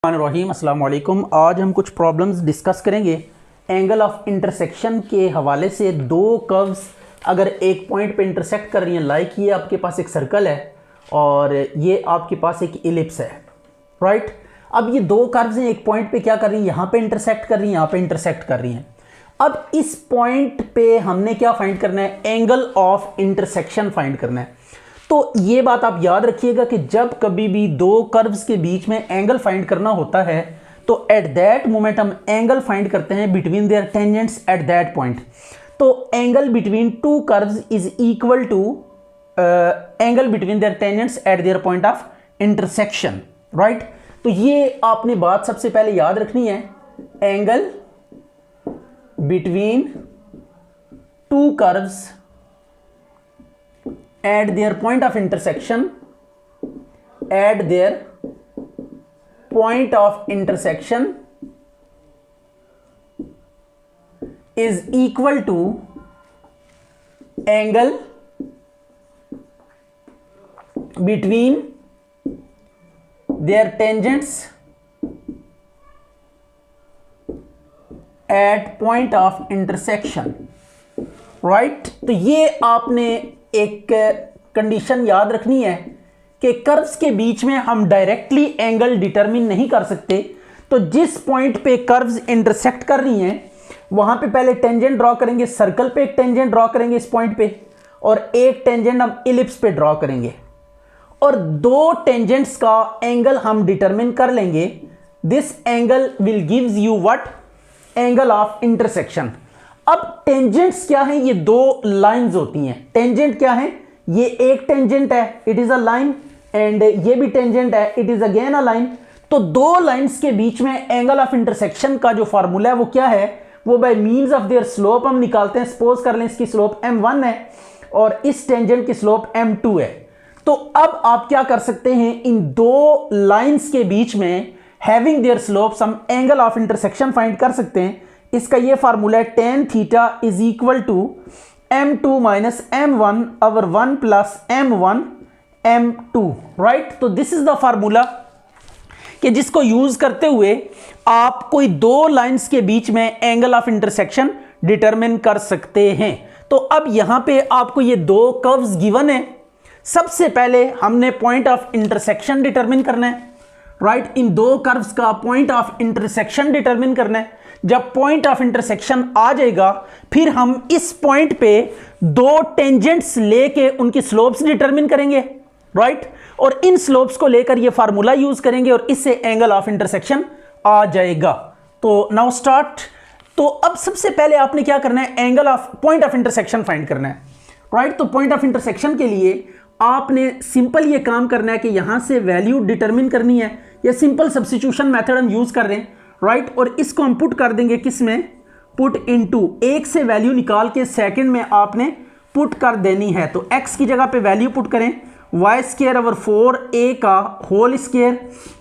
रहीम अस्सलाम वालेकुम। आज हम कुछ प्रॉब्लम्स डिस्कस करेंगे एंगल ऑफ इंटरसेक्शन के हवाले से। दो कर्व्स अगर एक पॉइंट पे इंटरसेक्ट कर रही हैं, लाइक ये आपके पास एक सर्कल है और ये आपके पास एक इलिप्स है, राइट। अब ये दो कर्व्स हैं, एक पॉइंट पे क्या कर रही हैं, यहाँ पे इंटरसेक्ट कर रही हैं, यहाँ पे इंटरसेक्ट कर रही हैं। अब इस पॉइंट पे हमने क्या फाइंड करना है, एंगल ऑफ इंटरसेक्शन फाइंड करना है। तो ये बात आप याद रखिएगा कि जब कभी भी दो कर्व्स के बीच में एंगल फाइंड करना होता है तो एट दैट मोमेंट हम एंगल फाइंड करते हैं between their tangents at that point. तो angle between two curves is equal to angle between their tangents at their point of intersection, right. तो ये आपने बात सबसे पहले याद रखनी है, angle between two curves at their point of intersection is equal to angle between their tangents at point of intersection, right। तो ये आपने एक कंडीशन याद रखनी है कि कर्व्स के बीच में हम डायरेक्टली एंगल डिटरमिन नहीं कर सकते। तो जिस पॉइंट पे कर्व्स इंटरसेक्ट कर रही हैं वहां पे पहले टेंजेंट ड्रॉ करेंगे, सर्कल पे एक टेंजेंट ड्रॉ करेंगे इस पॉइंट पे, और एक टेंजेंट हम इलिप्स पे ड्रॉ करेंगे और दो टेंजेंट्स का एंगल हम डिटरमिन कर लेंगे। This angle will gives you what, angle of intersection. अब टेंजेंट्स क्या हैं, ये दो लाइंस होती हैं। टेंजेंट क्या है, ये एक टेंजेंट है, it is a line, and ये भी टेंजेंट है, it is again a line. तो दो लाइंस के बीच में एंगल ऑफ इंटरसेक्शन का जो फार्मूला है वो क्या है, वो by means of their slope हम निकालते हैं। सपोज कर लें इसकी स्लोप m1 है और इस टेंजेंट की स्लोप m2 है। तो अब आप क्या कर सकते हैं, इन दो लाइंस के बीच में हैविंग देयर स्लोप्स हम एंगल ऑफ इंटरसेक्शन फाइंड कर सकते हैं। इसका ये फार्मूला है tan theta is equal to m2 minus m1 over 1 plus m1 m2, right. तो दिस इज द फार्मूला कि जिसको यूज करते हुए आप कोई दो लाइंस के बीच में एंगल ऑफ इंटरसेक्शन डिटरमिन कर सकते हैं। तो अब यहां पे आपको ये दो कर्व्स गिवन है। सबसे पहले हमने पॉइंट ऑफ इंटरसेक्शन डिटरमिन करना है, राइट। इन दो कर्व्स का पॉइंट ऑफ इंटरसेक्शन डिटरमिन करना है। जब पॉइंट ऑफ इंटरसेक्शन आ जाएगा फिर हम इस पॉइंट पे दो टेंजेंट्स लेके उनकी स्लोप्स डिटरमिन करेंगे, राइट। और इन स्लोप्स को लेकर ये फार्मूला यूज करेंगे और इससे एंगल ऑफ इंटरसेक्शन आ जाएगा। तो नाउ स्टार्ट। तो अब सबसे पहले आपने क्या करना है, angle of point of intersection find करना है, राइट। तो पॉइंट ऑफ इंटरसेक्शन के लिए आपने सिंपल ये काम करना है कि यहां से वैल्यू डिटरमिन करनी है। या सिंपल सब्स्टिट्यूशन मेथड हम यूज कर रहे हैं, राइट। और इसको हम पुट कर देंगे किस में, पुट इनटू, एक से वैल्यू निकाल के सेकंड में आपने पुट कर देनी है। तो x की जगह पे वैल्यू पुट करें, वाई स्क्र ओवर 4a का whole square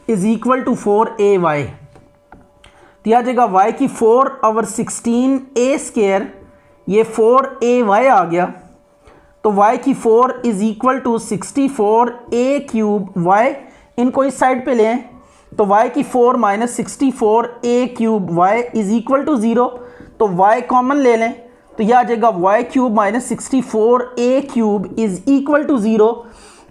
is equal to 4ay। तो आ जाएगा y की 4 ओवर 16a स्क्र, ये 4ay आ गया। तो y की 4 is equal to 64a cube, y इनको इस साइड पे लें तो y की 4 minus 64a cube y is equal to 0। तो y कॉमन ले लें तो यह आ जाएगा y cube minus 64a cube is equal to 0।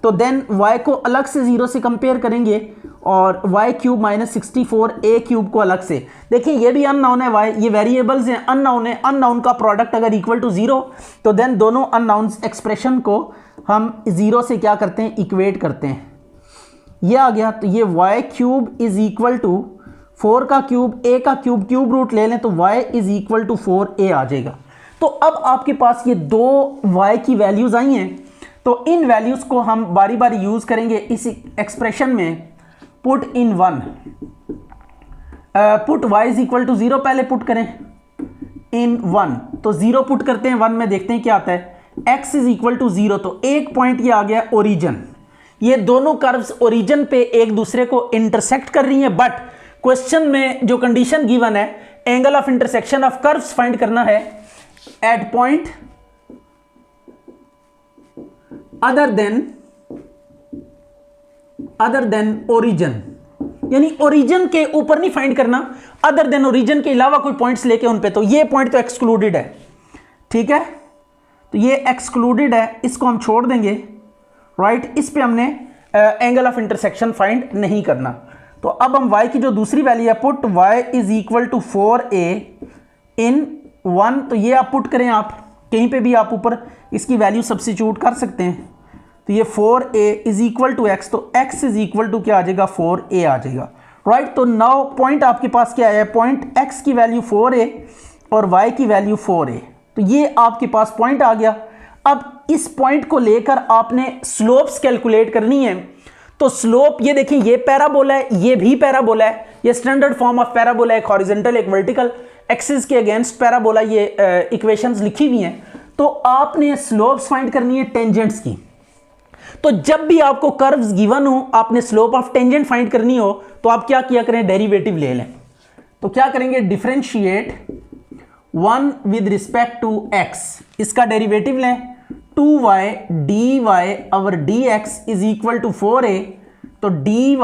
तो देन y को अलग से 0 से कंपेयर करेंगे और y cube minus 64a cube को अलग से। देखिए ये भी अननोन है, y ये वेरिएबल्स हैं, अननोन है। अननोन का प्रोडक्ट अगर इक्वल टू 0 तो देन दोनों अननोन्स एक्सप्रेशन को हम 0 से क्या करते हैं, इक्वेट करते हैं। ये आ गया। तो ये y cube is equal to 4 का क्यूब, a का क्यूब, क्यूब रूट ले लें तो y is equal to 4a आ जाएगा। तो अब आपके पास ये दो y की वैल्यूज आई हैं, तो इन वैल्यूज को हम बारी बारी यूज करेंगे इस एक्सप्रेशन में। Put in 1, put y is equal to 0 पहले पुट करें इन 1, तो 0 पुट करते हैं 1 में, देखते हैं क्या आता है। x इज इक्वल टू 0, तो एक पॉइंट ये आ गया ओरिजिन। ये दोनों कर्व्स ओरिजिन पे एक दूसरे को इंटरसेक्ट कर रही हैं, बट क्वेश्चन में जो कंडीशन गिवन है, angle of intersection of curves find करना है at point other than origin, यानी ओरिजिन के ऊपर नहीं फाइंड करना, अदर देन ओरिजिन के अलावा कोई पॉइंट्स लेके उन पे, तो ये पॉइंट तो एक्सक्लूडेड है, ठीक है, तो ये एक्सक्लूडेड है, इसको हम छोड़ देंगे, राइट। इस पे हमने एंगल ऑफ इंटरसेक्शन फाइंड नहीं करना। तो अब हम y की जो दूसरी वैल्यू है, put y is equal to 4a in 1, तो ये आप पुट करें, आप कहीं पे भी आप ऊपर इसकी वैल्यू सब्स्टिट्यूट कर सकते हैं, तो ये 4a is equal to x, तो x इज इक्वल टू क्या आ जाएगा, 4a आ जाएगा, राइट। तो नाउ पॉइंट आपके पास क्या है, पॉइंट x की वैल्यू 4a और y की वैल्यू 4a, तो ये आपके पास पॉइंट आ गया। अब इस पॉइंट को लेकर आपने स्लोप्स कैलकुलेट करनी है, तो स्लोप ये देखें, ये पैराबोला है, ये भी पैराबोला है, ये स्टैंडर्ड फॉर्म ऑफ पैराबोला है, एक हॉरिजॉन्टल एक वर्टिकल एक्सिस के अगेंस्ट पैराबोला, ये इक्वेशंस लिखी हुई हैं। तो आपने स्लोप्स फाइंड करनी है टेंजेंट्स की, तो जब भी आपको कर्व्स गिवन हो, आपने स्लोप ऑफ टेंजेंट फाइंड करनी हो, तो आप क्या किया करें, डेरिवेटिव ले लें। तो क्या करेंगे, differentiate 1 with respect to x, इसका डेरिवेटिव लें, 2y dy और dx is equal to 4a, तो dy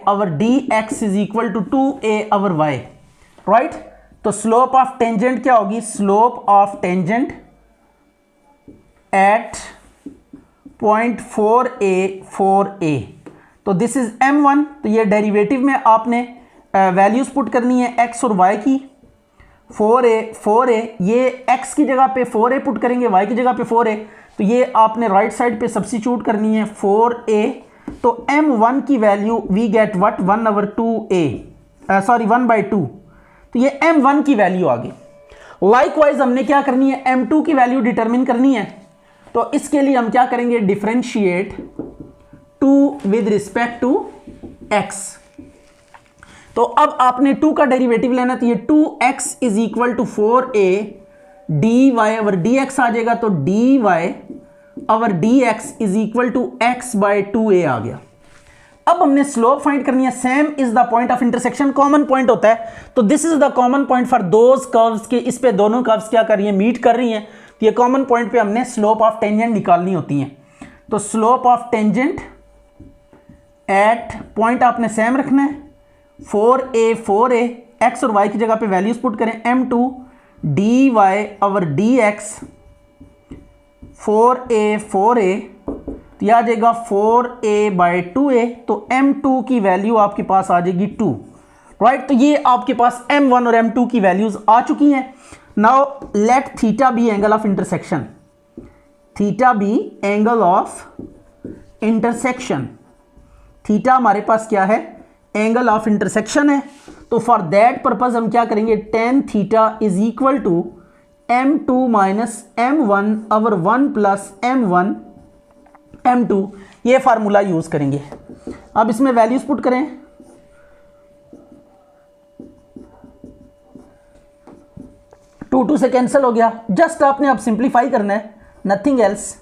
और dx is equal to 2a और y, राइट। तो स्लोप ऑफ टेंजेंट क्या होगी, slope of tangent at point 4a, तो दिस इज m1, तो ये डेरिवेटिव में आपने वैल्यूज पुट करनी है x और y की, 4a, ये x की जगह पे 4a पुट करेंगे, y की जगह पे 4a, तो ये आपने राइट साइड पे सब्स्टिट्यूट करनी है 4a, तो m1 की value we get what, 1/2a, sorry 1/2, तो ये m1 की वैल्यू आ गई। लाइकवाइज हमने क्या करनी है, m2 की वैल्यू डिटरमिन करनी है, तो इसके लिए हम क्या करेंगे, differentiate 2 with respect to x, तो अब आपने 2 का डेरिवेटिव लेना, तो ये 2x is equal to 4a dy और dx आ जाएगा, तो dy और dx is equal to x/2a आ गया। अब हमने स्लोप फाइंड करनी है, same is the point of intersection, common point होता है, तो this is the common point for those curves के, इस पे दोनों कर्व्स क्या कर रही है, मीट कर रही हैं, तो ये कॉमन पॉइंट पे हमने स्लोप ऑफ टेंजेंट निकालनी होती है। तो slope of tangent at point आपने सेम रखना है, 4a, x और y की जगह पे वैल्यूज पुट करें, m2 dy और dx 4a, तो यह आ जाएगा 4a/2a, तो m2 की वैल्यू आपके पास आ जाएगी 2, राइट। तो ये आपके पास m1 और m2 की वैल्यूज आ चुकी हैं। Now let theta be angle of intersection, theta be angle of intersection, theta हमारे पास क्या है, एंगल ऑफ इंटरसेक्शन है, तो फॉर दैट पर्पज हम क्या करेंगे, tan theta is equal to m2 minus m1 और 1 प्लस m1 m2, ये फार्मूला यूज करेंगे। अब इसमें वैल्यूज पुट करें, टू से कैंसिल हो गया, जस्ट आपने अब सिंप्लीफाई करना है, नथिंग एल्स,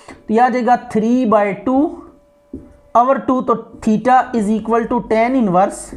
तो यह आ जाएगा 3/2 और 2, तो theta is equal to tan inverse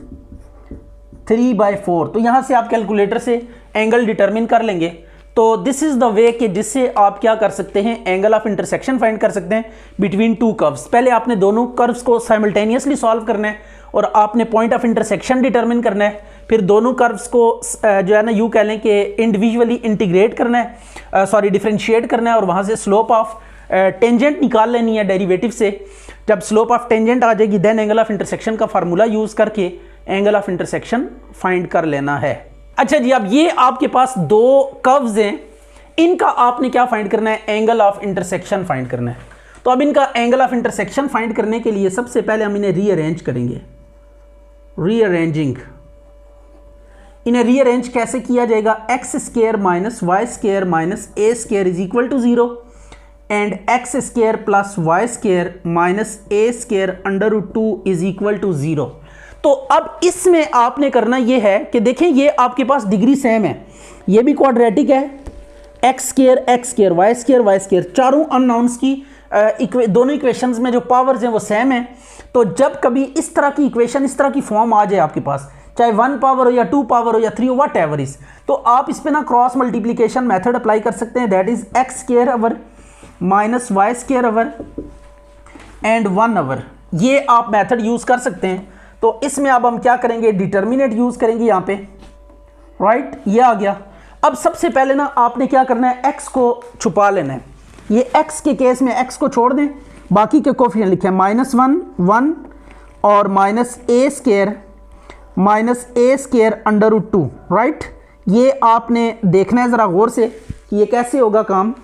3/4, तो यहां से आप कैलकुलेटर से एंगल डिटरमिन कर लेंगे। तो दिस इज द वे कि जिससे आप क्या कर सकते हैं, एंगल ऑफ इंटरसेक्शन फाइंड कर सकते हैं बिटवीन 2 कर्व्स। पहले आपने दोनों कर्व्स को साइमल्टेनियसली सॉल्व करना है और आपने पॉइंट ऑफ इंटरसेक्शन डिटरमिन करना है, फिर दोनों कर्व्स को जो है ना यूँ कह लें कि इंडिविजुअली इंटीग्रेट करना है, सॉरी डिफरेंशिएट करना है, और वहाँ से स्लोप ऑफ टेंजेंट निकाल लेनी है डेरिवेटिव से। जब स्लोप ऑफ टेंजेंट आ जाएगी देन एंगल ऑफ इंटरसेक्शन का फार्मूला यूज़ करके एंगल ऑफ इंटरसेक्शन फाइंड कर लेना है। अच्छा जी, अब ये आपके पास 2 कर्व्स हैं, इनका आपने क्या फाइंड करना है, एंगल ऑफ इंटरसेक्शन फाइंड करना है। तो अब इनका एंगल ऑफ इंटरसेक्शन फाइंड करने के लिए सबसे पहले हम इन्हें रीअरेंज करेंगे, रीअरेंजिंग। इन्हें रीअरेंज कैसे किया जाएगा, x² minus y² minus a² is equal to 0 and x² plus y² minus a² √2 is equal to 0। तो अब इसमें आपने करना ये है कि देखें ये आपके पास डिग्री सेम है, ये भी क्वाड्रेटिक है, x² y², चारों अननोन्स की दोनों इक्वेशंस में जो पावर्स हैं वो सेम है। तो जब कभी इस तरह की इक्वेशन, इस तरह की फॉर्म आ जाए आपके पास, चाहे 1 पावर हो या 2 पावर हो या 3 हो, वट एवर इज, तो आप इस पे ना क्रॉस मल्टीप्लीकेशन मेथड अप्लाई कर सकते हैं, that is x² our minus y² our and 1 अवर, ये आप मेथड यूज कर सकते हैं। तो इसमें अब हम क्या करेंगे, डिटर्मिनेंट यूज करेंगे यहाँ पे, राइट। ये आ गया। अब सबसे पहले ना आपने क्या करना है, x को छुपा लेना है। ये x के केस में x को छोड़ दें, बाकी के कोफिशिएंट लिखे -1 1 और -a² √2, राइट। ये आपने देखना है ज़रा गौर से कि ये कैसे होगा काम।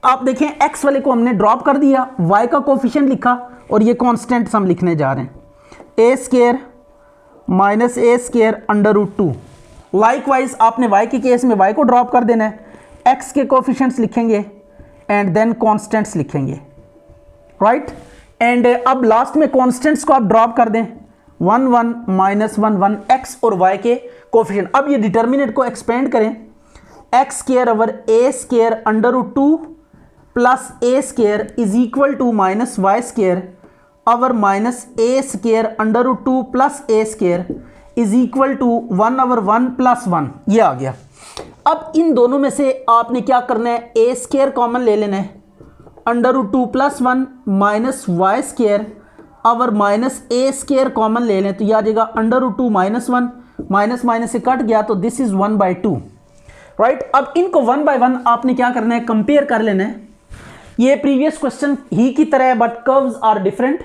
आप देखें x वाले को हमने ड्रॉप कर दिया, y का कोफिशिएंट लिखा और ये कांस्टेंट हम लिखने जा रहे हैं, a² -a² √2। लाइकवाइज आपने y के केस में y को ड्रॉप कर देना है, x के कोफिशिएंट्स लिखेंगे एंड देन कांस्टेंट्स लिखेंगे, राइट। एंड अब लास्ट में कांस्टेंट्स को आप ड्रॉप कर दें, 1 1 -1 1 x और y के कोफिशिएंट। अब ये डिटर्मिनेंट को एक्सपेंड करें, x² over a² √2 plus a² is equal to -y² over -a² √2 plus a² is equal to 1 over 1 plus 1। ये आ गया। अब इन दोनों में से आपने क्या करना है, a² कॉमन ले लेना है, √2 plus 1 -y² over -a² common ले लें, तो यह आ जाएगा √2 -1 माइनस से कट गया, तो दिस इज 1/2, राइट। अब इनको 1/1 आपने क्या करना है, कंपेयर कर लेना है। ये प्रीवियस क्वेश्चन ही की तरह है, बट कर्व्स आर डिफरेंट।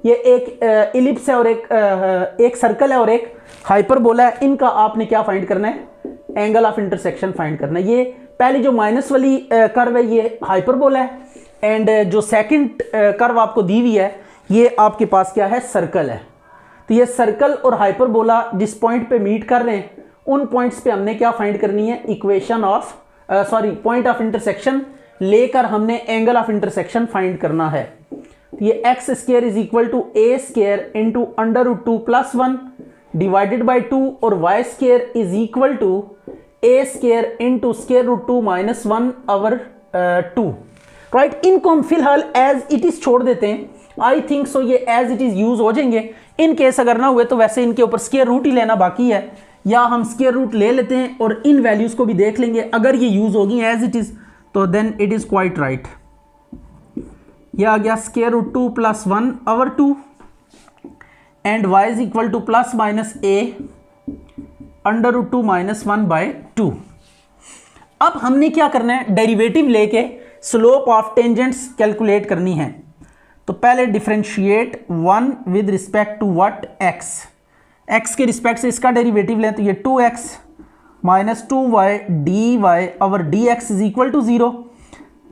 ये एक इलिप्स है और एक सर्कल है और एक हाइपरबोला है। इनका आपने क्या फाइंड करना है, एंगल ऑफ इंटरसेक्शन फाइंड करना है। ये पहली जो माइनस वाली कर्व है ये हाइपरबोला है, एंड जो सेकंड कर्व आपको दी हुई है ये आपके पास क्या है, सर्कल है। तो ये सर्कल और हाइपरबोला जिस पॉइंट पे मीट कर रहे हैं, उन पॉइंट्स पे हमने क्या फाइंड करनी है, equation of point of intersection लेकर हमने एंगल ऑफ इंटरसेक्शन फाइंड करना है। तो ये x² is equal to a² into √2 plus 1 divided by 2 और y² is equal to a² into √2 minus 1 over 2, right. इनको हम फिलहाल एज इट इज छोड़ देते हैं। आई थिंक सो ये एज इट इज यूज हो जाएंगे। इन केस अगर ना हुए तो वैसे इनके ऊपर स्क्वायर रूट ही लेना बाकी है, या हम स्क्वायर रूट ले लेते हैं और इन वैल्यूज को भी देख लेंगे। अगर ये यूज होगी एज इट इज तो then it is quite right. यह आ गया √2 plus 1 over 2 and y is equal to plus minus a √2 minus 1/2। अब हमने क्या करना है, डेरिवेटिव लेके स्लोप ऑफ टेंजेंट्स कैलकुलेट करनी है। तो पहले differentiate 1 with respect to what, x के रिस्पेक्ट से इसका डेरिवेटिव लें, तो ये 2x minus 2y dy over dx is equal to 0।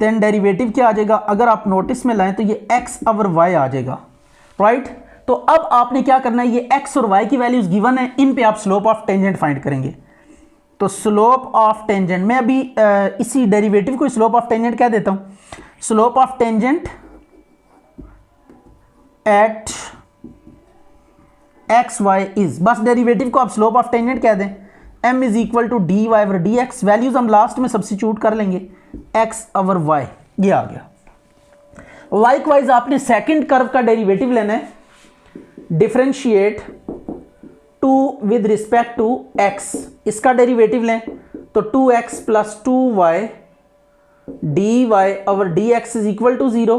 Then derivative क्या आ जाएगा, अगर आप नोटिस में लाएं तो ये x ओवर y आ जाएगा, राइट। तो अब आपने क्या करना है, ये x और y की वैल्यूज गिवन है, इन पे आप स्लोप ऑफ टेंजेंट फाइंड करेंगे। तो स्लोप ऑफ टेंजेंट, मैं अभी इसी डेरिवेटिव को स्लोप ऑफ टेंजेंट कह देता हूं। Slope of tangent at x y is, बस डेरिवेटिव को आप स्लोप ऑफ टेंजेंट कह दें, m is equal to d y over d x. Values हम लास्ट में सब्स्टिट्यूट कर लेंगे, x ओवर y, ये आ गया। लाइकवाइज आपने सेकंड कर्व का डेरिवेटिव लेना है, differentiate 2 with respect to x, इसका डेरिवेटिव लें तो 2x plus 2y dy over dx is equal to 0,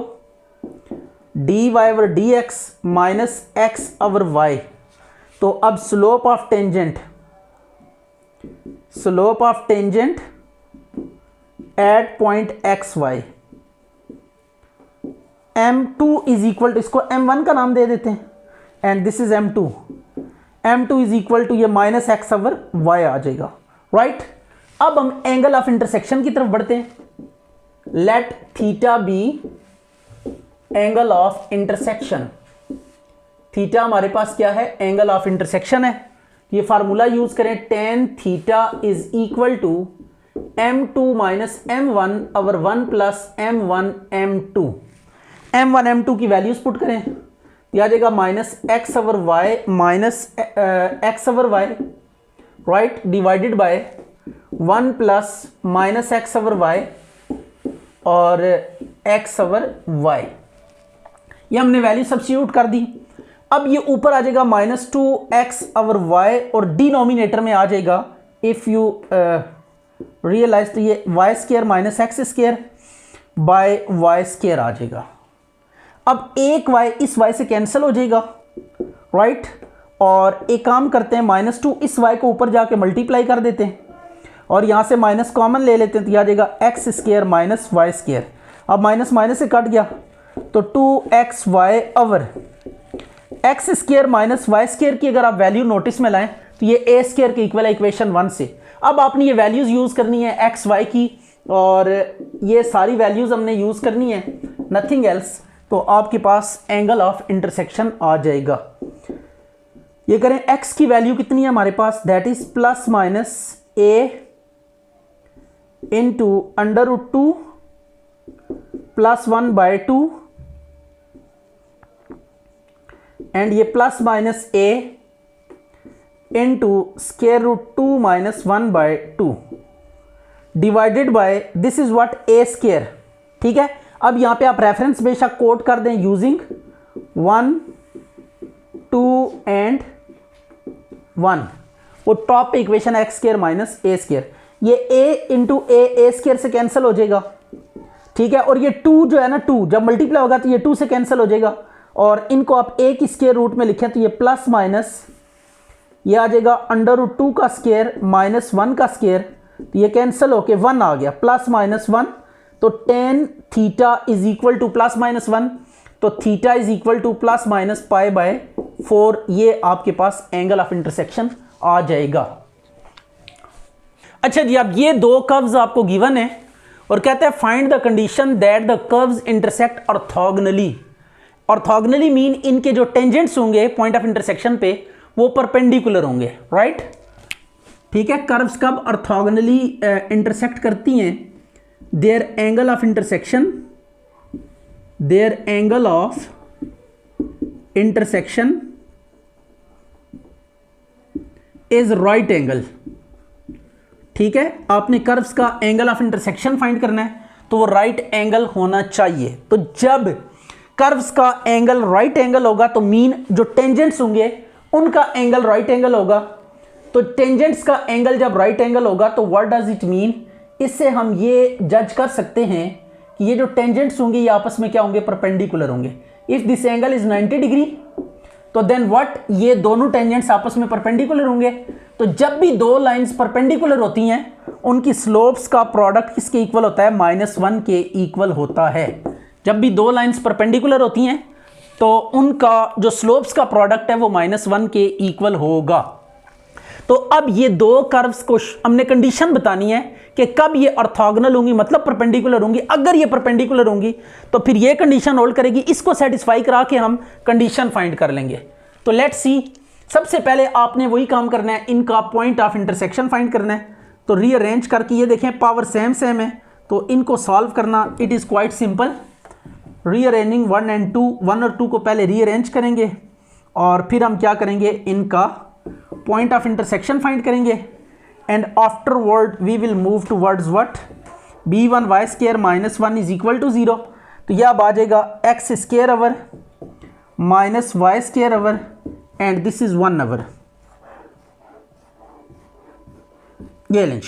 dy over dx minus x over y। तो अब slope of tangent at point xy, m2 is equal to, इसको m1 का नाम दे देते हैं, and this is m2 is equal to ये minus x over y आ जाएगा, राइट। अब हम एंगल ऑफ इंटरसेक्शन की तरफ बढ़ते हैं। Let theta be angle of intersection. Theta हमारे पास क्या है, एंगल ऑफ इंटरसेक्शन है। ये फार्मूला यूज करें, tan theta is equal to m2 minus m1 over 1 plus m1 m2 की वैल्यूज पुट करें, आ जाएगा minus x over y minus x over y, right, divided by 1 plus minus x over y और x over y। ये हमने value substitute कर दी। अब ये ऊपर आ जाएगा -2x ओवर y और डिनोमिनेटर में आ जाएगा इफ़ यू रियलाइज, तो ये y² minus x² bye y² आ जाएगा। अब एक y इस y से कैंसिल हो जाएगा, राइट। और एक काम करते हैं, -2 इस y को ऊपर जाके मल्टीप्लाई कर देते हैं और यहाँ से माइनस कॉमन ले लेते हैं, तो यह आ जाएगा x² माइनस y²। अब माइनस माइनस से कट गया तो 2xy over x² minus y² की अगर आप वैल्यू नोटिस में लाएं तो ये a² के इक्वल है इक्वेशन 1 से। अब आपने ये वैल्यूज़ यूज़ करनी है x y की और ये सारी वैल्यूज़ हमने यूज़ करनी है, नथिंग एल्स। तो आपके पास एंगल ऑफ इंटरसेक्शन आ जाएगा। ये करें, x की वैल्यू कितनी है हमारे पास, that is plus minus a into √2 plus 1/2 and ये plus minus a into √2 minus 1/2 divided by this is what a²। ठीक है, अब यहां पे आप रेफरेंस बेशक कोट कर दें यूजिंग 1 2 एंड 1। वो टॉप पे इक्वेशन x² माइनस a², ये a इंटू a² से कैंसिल हो जाएगा। ठीक है, और ये 2 जो है ना, 2 जब मल्टीप्लाई होगा तो ये 2 से कैंसिल हो जाएगा और इनको आप a की स्क्वायर रूट में लिखें तो ये प्लस माइनस ये आ जाएगा √2 का स्क्वायर माइनस 1 का स्क्वायर, तो ये कैंसिल होके 1 आ गया, प्लस माइनस 1। तो tan theta is equal to plus minus 1, तो theta is equal to plus minus π/4। ये आपके पास एंगल ऑफ इंटरसेक्शन आ जाएगा। अच्छा जी, अब ये दो कर्व्स आपको गिवन है और कहते हैं find the condition that the curves intersect orthogonally. Orthogonally mean इनके जो टेंजेंट्स होंगे पॉइंट ऑफ इंटरसेक्शन पे वो परपेंडिकुलर होंगे, राइट। ठीक है, कर्व्स कब ऑर्थोगोनली इंटरसेक्ट करती हैं, their angle of intersection is right angle. ठीक है, आपने कर्व्स का एंगल ऑफ इंटरसेक्शन फाइंड करना है तो वो राइट एंगल होना चाहिए। तो जब कर्व्स का एंगल राइट एंगल होगा तो मीन जो टेंजेंट्स होंगे उनका एंगल राइट एंगल होगा। तो टेंजेंट्स का एंगल जब राइट एंगल होगा तो व्हाट डज इट मीन, इससे हम ये जज कर सकते हैं कि ये जो टेंजेंट्स होंगे ये आपस में क्या होंगे, परपेंडिकुलर होंगे। If this angle is 90 degree तो देन व्हाट, ये दोनों टेंजेंट्स आपस में परपेंडिकुलर होंगे। तो जब भी दो लाइंस परपेंडिकुलर होती हैं उनकी स्लोप्स का प्रोडक्ट किसके इक्वल होता है, -1 के इक्वल होता है। जब भी दो लाइंस परपेंडिकुलर होती हैं तो उनका जो स्लोप्स का प्रोडक्ट है वो -1 के इक्वल होगा। तो अब ये दो कर्व्स को हमने कंडीशन बतानी है कि कब ये ऑर्थोगोनल होंगी, मतलब परपेंडिकुलर होंगी। अगर ये परपेंडिकुलर होंगी तो फिर ये कंडीशन होल्ड करेगी, इसको सेटिस्फाई करा के हम कंडीशन फाइंड कर लेंगे। तो लेट्स सी, सबसे पहले आपने वही काम करना है, इनका पॉइंट ऑफ इंटरसेक्शन फाइंड करना है। तो रीअरेंज करके ये देखें पावर सेम सेम है तो इनको सॉल्व करना it is quite simple. Rearranging 1 और 2 को पहले रीअरेंज करेंगे और फिर हम क्या करेंगे, इनका पॉइंट ऑफ इंटरसेक्शन फाइंड करेंगे and afterward we will move towards what, b1y² minus 1 is equal to 0। तो यह अब आ जाएगा x² over minus y² over and this is 1 over. ये लें,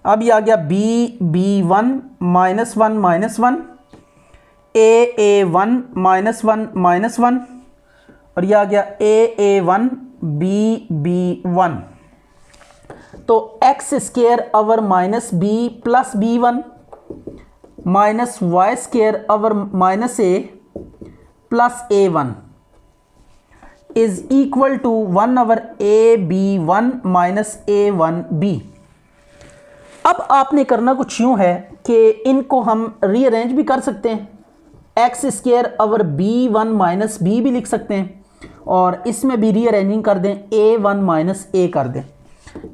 अब ये आ गया b1 minus 1 minus 1 a1 minus 1 minus 1 और यह आ गया a1 b1। तो x² over minus b plus b1 minus y² over minus a plus a1 is equal to 1 over ab1 minus a1b। अब आपने करना कुछ यूं है कि इनको हम रीअरेंज भी कर सकते हैं, x² over b1 minus b भी लिख सकते हैं और इसमें भी रीअरेंजिंग कर दें, a1 माइनस a कर दें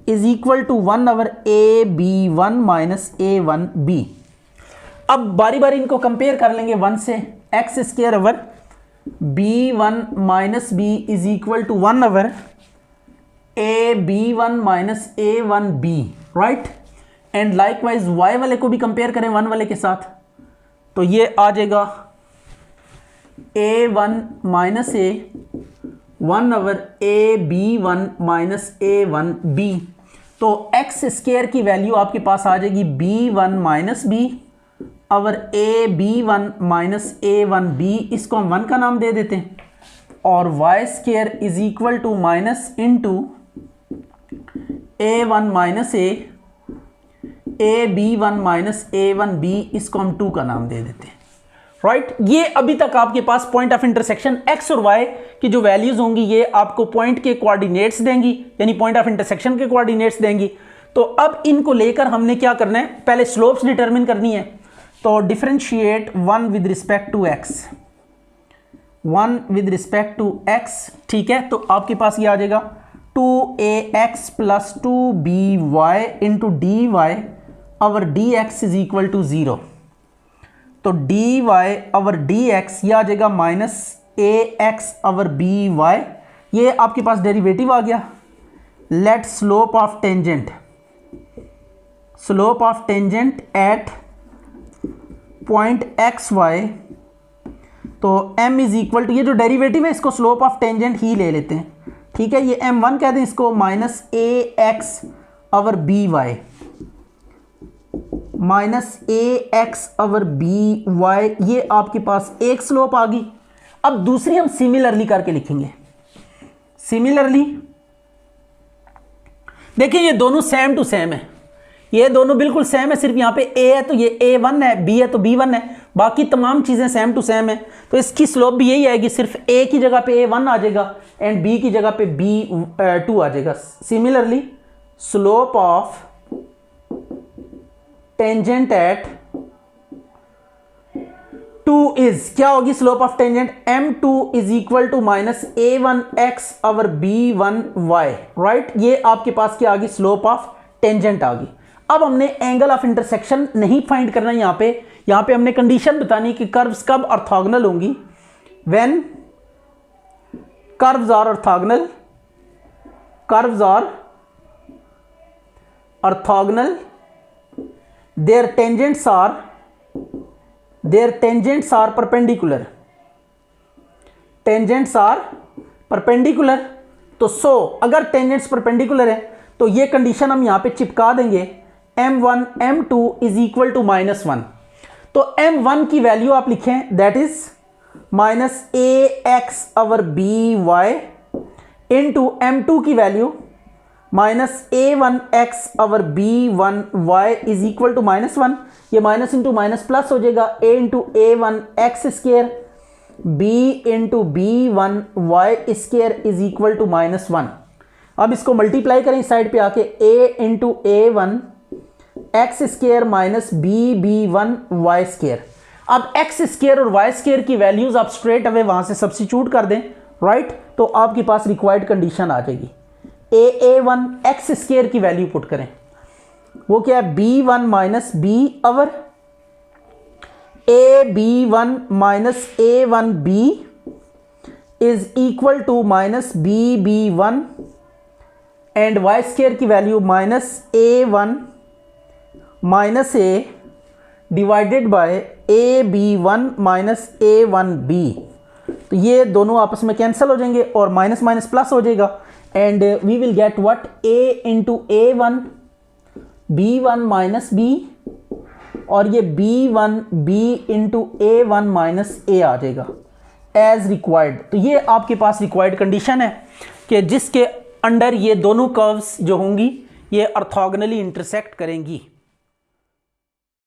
is equal to 1 over ab1 minus a1b। अब बारी बारी इनको कंपेयर कर लेंगे 1 से, x² over b1 minus b is equal to 1 over ab1 minus a1b, right. And likewise y वाले को भी कंपेयर करें 1 वाले के साथ तो ये आ जाएगा A1 माइनस ए 1/AB1 माइनस A1B। तो एक्स स्केयर की वैल्यू आपके पास आ जाएगी B1 माइनस बी और AB1 माइनस A1B, इसको हम 1 का नाम दे देते हैं, और y square is equal to minus into A1 minus A AB1 minus A1B, इसको हम 2 का नाम दे देते हैं। राइट, ये अभी तक आपके पास पॉइंट ऑफ इंटरसेक्शन एक्स और वाई की जो वैल्यूज होंगी ये आपको पॉइंट के कोऑर्डिनेट्स देंगी, यानी पॉइंट ऑफ इंटरसेक्शन के कोऑर्डिनेट्स देंगी। तो अब इनको लेकर हमने क्या करना है, पहले स्लोप्स डिटरमिन करनी है। तो differentiate 1 with respect to X, 1 with respect to X, ठीक है। तो आपके पास ये आ जाएगा 2ax plus 2by into D Y और D X is equal to 0। तो डी वाई और डी एक्स ये आ जाएगा माइनस ए एक्स और बी वाई, ये आपके पास डेरिवेटिव आ गया। Let slope of tangent, slope of tangent at point X Y, तो m इज इक्वल टू, ये जो डेरिवेटिव है इसको स्लोप ऑफ टेंजेंट ही ले लेते हैं, ठीक है। ये m1 कहते हैं इसको, माइनस ए एक्स और B Y, minus A X और बी वाई, ये आपके पास एक स्लोप आ गई। अब दूसरी हम सिमिलरली करके लिखेंगे। सिमिलरली देखिए ये दोनों सेम टू सेम है, ये दोनों बिल्कुल सेम है, सिर्फ यहाँ पे a है तो ये a1 है, b है तो b1 है, बाकी तमाम चीज़ें सेम टू सेम है। तो इसकी स्लोप भी यही आएगी, सिर्फ a की जगह पे a1 आ जाएगा एंड b की जगह पे b2 आ जाएगा। Similarly slope of tangent at 2 is, क्या होगी slope of tangent, m2 is equal to minus a1x और b1y। राइट, ये आपके पास क्या आ गई, स्लोप ऑफ टेंजेंट आ गई। अब हमने एंगल ऑफ इंटरसेक्शन नहीं फाइंड करना यहाँ पे हमने कंडीशन बतानी कि कर्व्स कब ऑर्थोगोनल होंगी। When curves are orthogonal, curves are orthogonal, their tangents are perpendicular, tangents are perpendicular। तो अगर टेंजेंट्स परपेंडिकुलर है तो ये कंडीशन हम यहां पे चिपका देंगे, m1 m2 is equal to -1। तो m1 की वैल्यू आप लिखें, that is minus A X और बी वाई इंटू m2 की वैल्यू माइनस a1x और b1y इज इक्वल टू -1। ये माइनस इंटू माइनस प्लस हो जाएगा, a into a1x square b into b1y square is equal to -1। अब इसको multiply करें इस साइड पे आके, a into a1x square minus b1y square. अब x स्केयर और y स्केयर की वैल्यूज आप स्ट्रेट अवे वहां से सब्स्टिट्यूट कर दें, राइट। तो आपके पास रिक्वायर्ड कंडीशन आ जाएगी, a1 x स्केयर की वैल्यू पुट करें, वो क्या है b1 माइनस बी और ab1 minus a1b is equal to minus bb1 and y square की value minus a1 minus a divided by ab1 minus a1b। तो ये दोनों आपस में कैंसिल हो जाएंगे और माइनस माइनस प्लस हो जाएगा and we will get what, a into a1 b1 minus b और ये b1 b into a1 minus a आ जाएगा एज रिक्वायर्ड। तो ये आपके पास रिक्वायर्ड कंडीशन है कि जिसके अंडर ये दोनों कर्व्स जो होंगी ये ऑर्थोगोनली इंटरसेक्ट करेंगी।